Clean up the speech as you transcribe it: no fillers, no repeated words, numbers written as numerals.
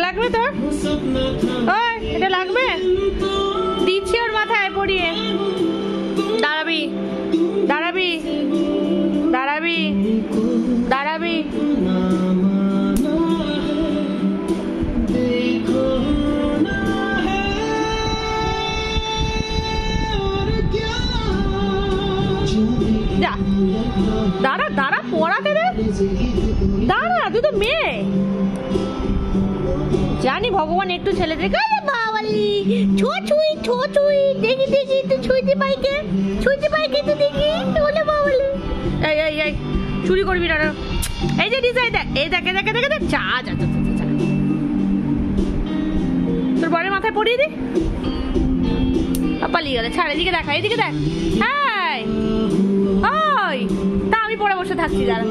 লাগবে তোর? ওই এটা লাগবে? দিচ্ছি ওর মাথায় পরিয়ে। দাঁড়াবি দাঁড়াবি দাঁড়াবি দাঁড়াবি। যা দাঁড়া দাঁড়া পড়াতে দে, দাঁড়া, তুই তো মেয়ে। জানি ভগবান একটু ছেলেদের কাছে বাবালি ছুঁই ছুঁই দেখি দেখি তুই ছুঁইতে পাইকে তো দেখি বলে বাবালি। এই এই এই চুরি করবি না। এই যে ডিজাইন দেখ, এই দেখে দেখে দেখে দেখ, যা যা যা যা, তোর বরের মাথায় পরিয়ে দি। পালিয়ে গেলে, ছাড়, এদিকে দেখা, এদিকে দেখ। হ্যাঁ ওই তা আমি পরে বসে থাকছি, দাঁড়া।